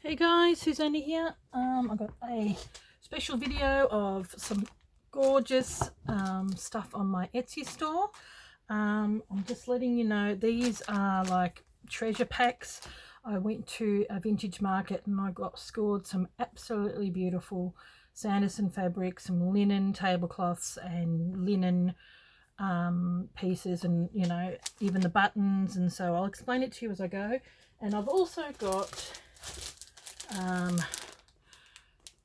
Hey guys, Susanna here. I got a special video of some gorgeous stuff on my Etsy store. I'm just letting you know these are like treasure packs. I went to a vintage market and I scored some absolutely beautiful Sanderson fabric, some linen tablecloths and linen pieces, and even the buttons, and so I'll explain it to you as I go. And I've also got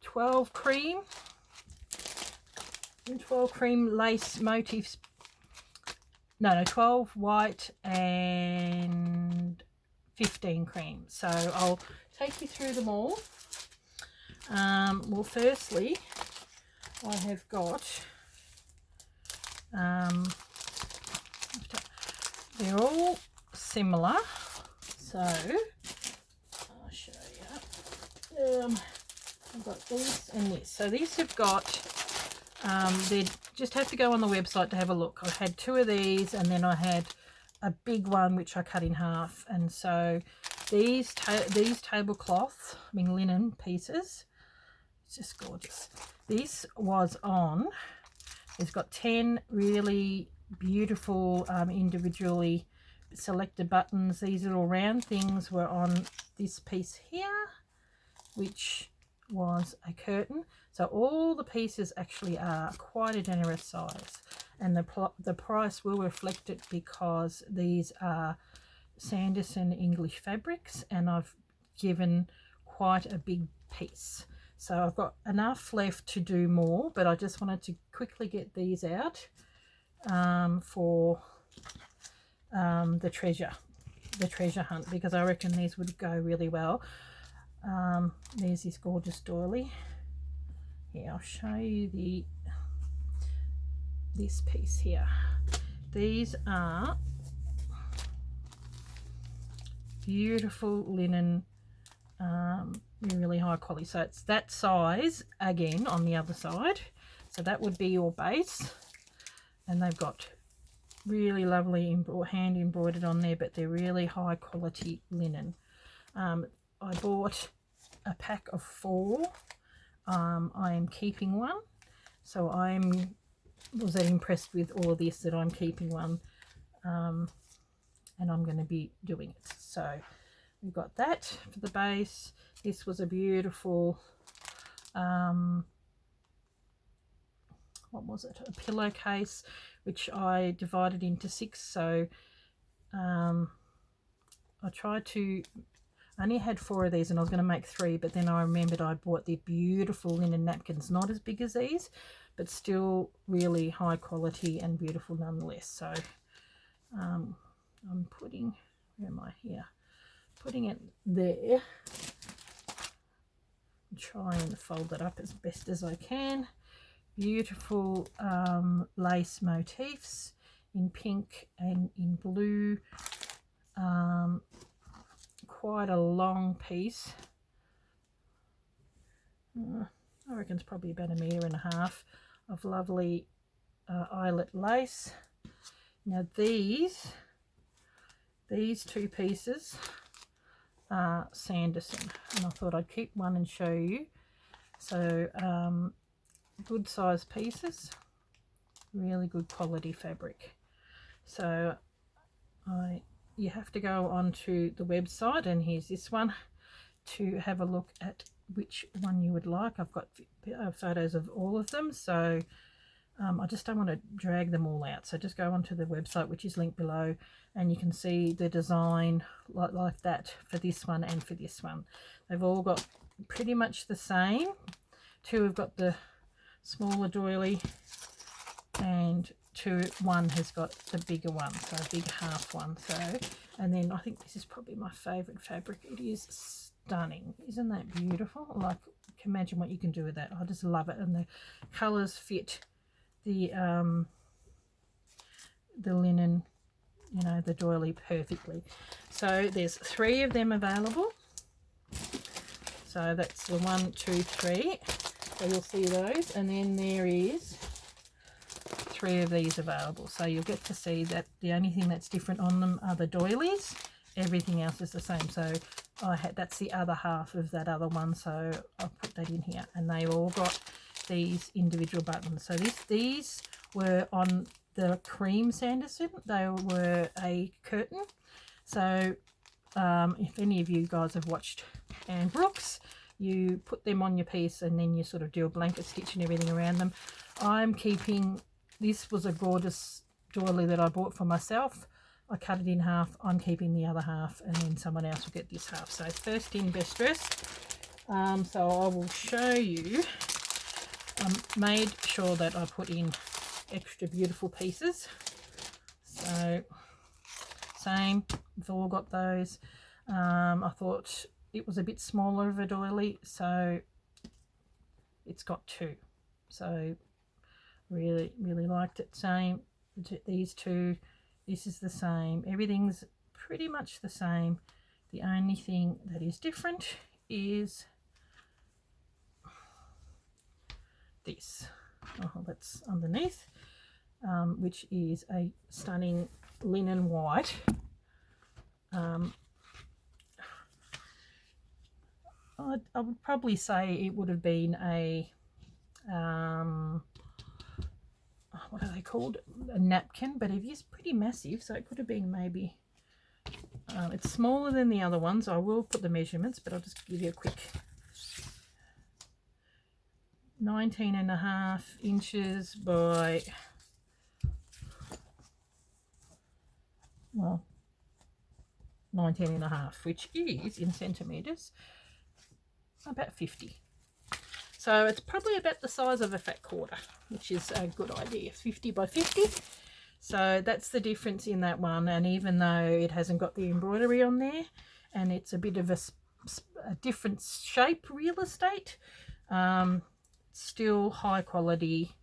12 cream lace motifs. No, 12 white and 15 cream. So I'll take you through them all. Well, firstly, I have got they're all similar, so I'll show you. I've got these and this. So these have got, they just have to go on the website to have a look. I had two of these, and then I had a big one which I cut in half. And so these tablecloths, linen pieces, it's just gorgeous. This was on, it's got 10 really beautiful individually selected buttons. These little round things were on this piece here, which was a curtain. So all the pieces actually are quite a generous size, and the price will reflect it because these are Sanderson English fabrics, and I've given quite a big piece. So I've got enough left to do more, but I just wanted to quickly get these out for the treasure hunt, because I reckon these would go really well. There's this gorgeous doily. Here, I'll show you this piece here. These are beautiful linen, really high quality. So it's that size again on the other side. So that would be your base, and they've got really lovely hand embroidered on there, but they're really high quality linen. I bought a pack of 4. I am keeping one, so was that impressed with all of this that I'm keeping one, and I'm going to be doing it. So we've got that for the base. This was a beautiful what was it, a pillowcase, which I divided into 6. So I only had 4 of these, and I was going to make 3, but then I remembered I bought the beautiful linen napkins, not as big as these, but still really high quality and beautiful nonetheless. So I'm putting, where am I here? Putting it there. Try and fold it up as best as I can. Beautiful lace motifs in pink and in blue. Quite a long piece. I reckon it's probably about 1.5 meters of lovely eyelet lace. Now these 2 pieces are Sanderson, and I thought I'd keep one and show you. So good size pieces, really good quality fabric. So you have to go onto the website, and here's this one, to have a look at which one you would like. I've got photos of all of them, so I just don't want to drag them all out. So just go onto the website, which is linked below, and you can see the design like that for this one and for this one. They've all got pretty much the same. 2 have got the smaller doily, and one has got the bigger one, so a big half one. So, and then I think this is probably my favorite fabric. It is stunning. Isn't that beautiful? Like, imagine what you can do with that. I just love it, and the colors fit the linen, the doily perfectly. So there's 3 of them available. So that's the 1, 2, 3. So you'll see those, and then there is 3 of these available. So you'll get to see that the only thing that's different on them are the doilies. Everything else is the same. So that's the other half of that other one, so I'll put that in here. And they all got these individual buttons. So these were on the cream Sanderson. They were a curtain. So if any of you guys have watched Anne Brooks, you put them on your piece and then you sort of do a blanket stitch and everything around them. I'm keeping, this was a gorgeous doily that I bought for myself. I cut it in half. I'm keeping the other half, and then someone else will get this half. So first in, best dressed. So I will show you. I made sure that I put in extra beautiful pieces. So same, we've all got those. I thought it was a bit smaller of a doily, so it's got two. So really liked it. Same, these two. This is the same. Everything's pretty much the same. The only thing that is different is this. Oh, that's underneath, which is a stunning linen white. I would probably say it would have been a what are they called? A napkin, but it is pretty massive, so it could have been maybe it's smaller than the other ones. I will put the measurements, but I'll just give you a quick 19.5 inches by, well, 19.5, which is in centimeters about 50. So it's probably about the size of a fat quarter, which is a good idea. 50 by 50. So that's the difference in that one. And even though it hasn't got the embroidery on there, and it's a bit of a different shape real estate, still high quality,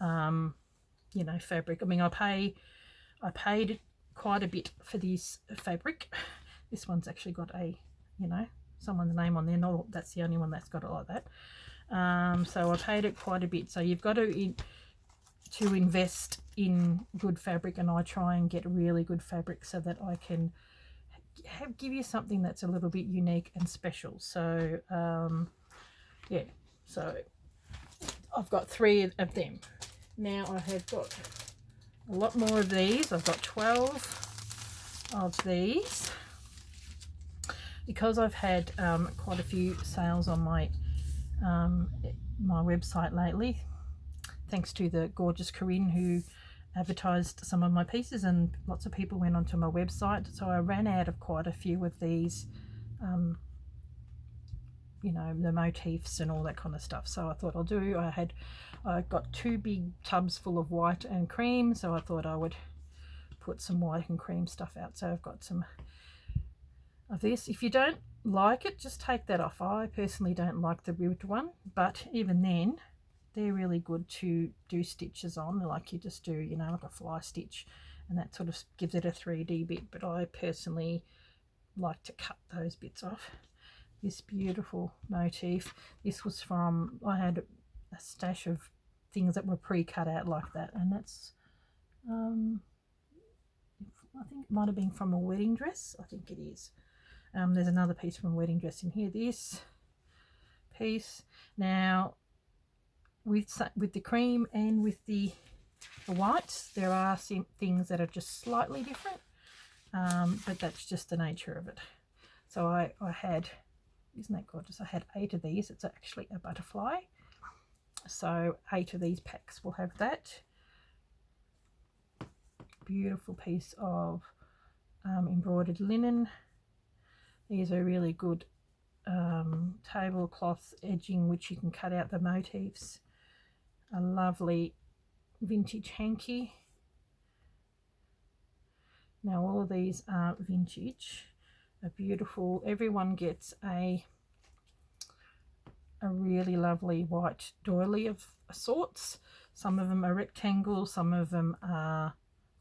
you know, fabric. I mean, I paid quite a bit for this fabric. This one's actually got a, you know, someone's name on there. No, that's the only one that's got it like that. So I paid it quite a bit. So you've got to invest in good fabric, and I try and get really good fabric so that I can give you something that's a little bit unique and special. So yeah, so I've got 3 of them. Now I have got a lot more of these. I've got 12 of these because I've had quite a few sales on my website lately, thanks to the gorgeous Corinne who advertised some of my pieces, and lots of people went onto my website. So I ran out of quite a few of these, you know, the motifs and all that kind of stuff. So I thought I got 2 big tubs full of white and cream, so I thought I would put some white and cream stuff out. So I've got some of this. If you don't like it, just take that off. I personally don't like the ribbed one, but even then they're really good to do stitches on, like you just do, you know, like a fly stitch, and that sort of gives it a 3D bit. But I personally like to cut those bits off. This beautiful motif, this was from, I had a stash of things that were pre-cut out like that, and that's I think it might have been from a wedding dress. I think it is. There's another piece from a wedding dress in here. This piece, now with the cream and with the whites, there are some things that are just slightly different, but that's just the nature of it. So I had, isn't that gorgeous? I had 8 of these. It's actually a butterfly, so 8 of these packs will have that. Beautiful piece of embroidered linen. These are really good tablecloth edging, which you can cut out the motifs. A lovely vintage hanky. Now all of these are vintage, are beautiful. Everyone gets a really lovely white doily of sorts. Some of them are rectangle, some of them are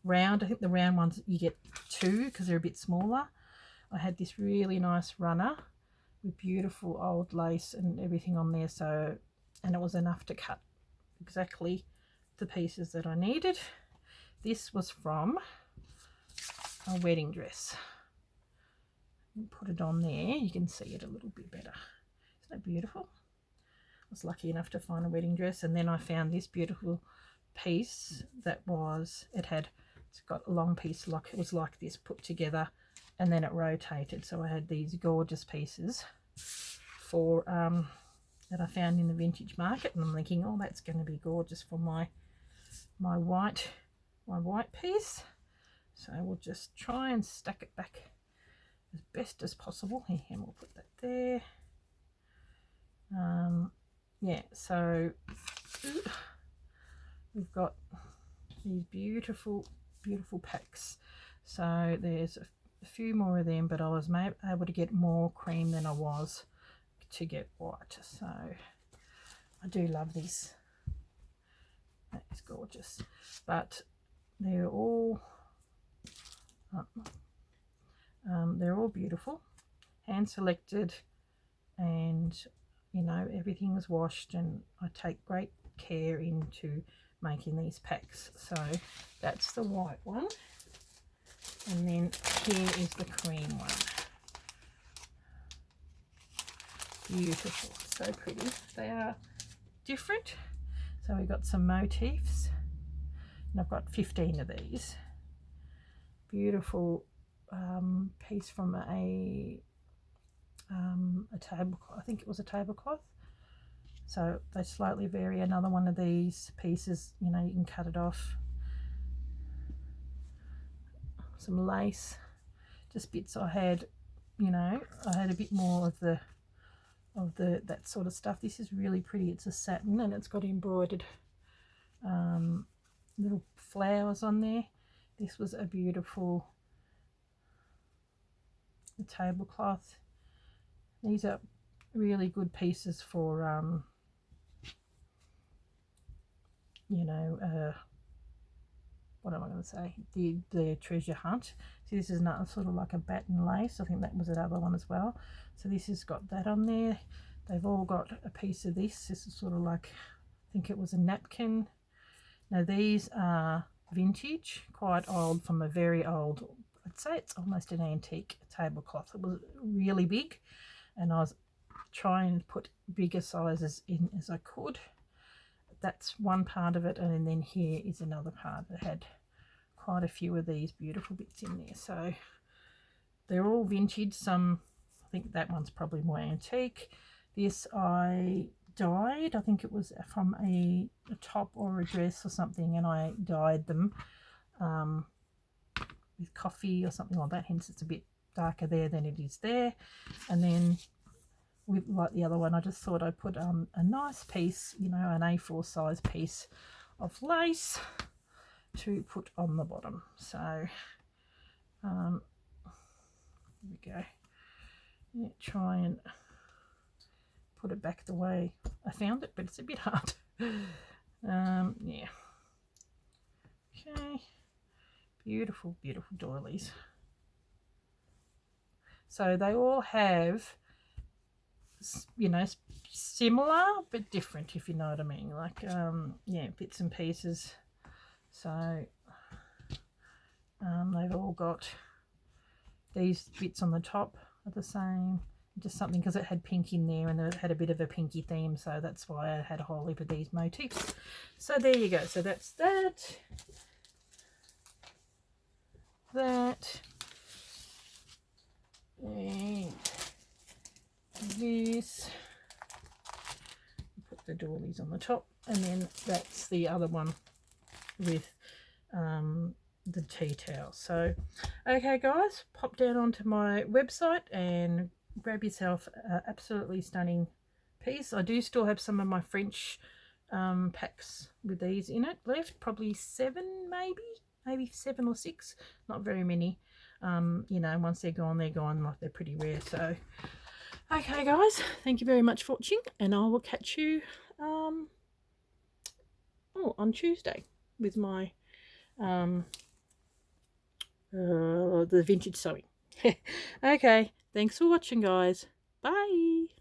round. I think the round ones you get 2 because they're a bit smaller. I had this really nice runner with beautiful old lace and everything on there, so, and it was enough to cut exactly the pieces that I needed. This was from a wedding dress. put it on there, you can see it a little bit better. Isn't that beautiful? I was lucky enough to find a wedding dress, and then I found this beautiful piece that was, it's got a long piece, like it was like this put together, and then it rotated. So I had these gorgeous pieces for that I found in the vintage market, and I'm thinking, oh, that's going to be gorgeous for my white piece. So we'll just try and stack it back as best as possible here, and we'll put that there. Yeah, so we've got these beautiful packs. So there's a few more of them, but I was able to get more cream than I was to get white. So I do love this. That is gorgeous. But they're all beautiful, hand selected, and you know, everything was washed, and I take great care into making these packs. So that's the white one, and then here is the cream one. Beautiful, so pretty. They are different. So we've got some motifs, and I've got 15 of these. Beautiful piece from a tablecloth. I think it was a tablecloth. So they slightly vary. Another one of these pieces, you know, you can cut it off. Some lace, just bits I had, you know, I had a bit more of that sort of stuff. This is really pretty. It's a satin, and it's got embroidered little flowers on there. This was a beautiful tablecloth. These are really good pieces for you know, what am I going to say, the treasure hunt. So this is not sort of like a batten lace. I think that was another one as well. So this has got that on there. They've all got a piece of this. This is sort of like, I think it was a napkin. Now these are vintage, quite old, from a very old, I'd say it's almost an antique tablecloth. It was really big, and I was trying to put bigger sizes in as I could. That's one part of it, and then here is another part that had quite a few of these beautiful bits in there. So they're all vintage. Some, I think that one's probably more antique. This I dyed, I think it was from a top or a dress or something, and I dyed them with coffee or something like that, hence it's a bit darker there than it is there. And then with, like the other one, I just thought I'd put a nice piece, you know, an A4 size piece of lace to put on the bottom. So here we go. Yeah, try and put it back the way I found it, but it's a bit hard. Yeah. Okay. Beautiful doilies. So they all have, you know, similar but different, if you know what I mean, like yeah, bits and pieces. So they've all got these bits on the top are the same, just something because it had pink in there, and it had a bit of a pinky theme, so that's why I had a whole heap of these motifs. So there you go. So that's that, and this. Put the doilies on the top, and then that's the other one with the tea towel. So okay guys, pop down onto my website and grab yourself an absolutely stunning piece. I do still have some of my French packs with these in it left, probably 7, maybe 7 or 6, not very many. You know, once they're gone, like they're pretty rare. So okay guys, thank you very much for watching, and I will catch you on Tuesday with my the vintage sewing. Okay, thanks for watching guys. Bye.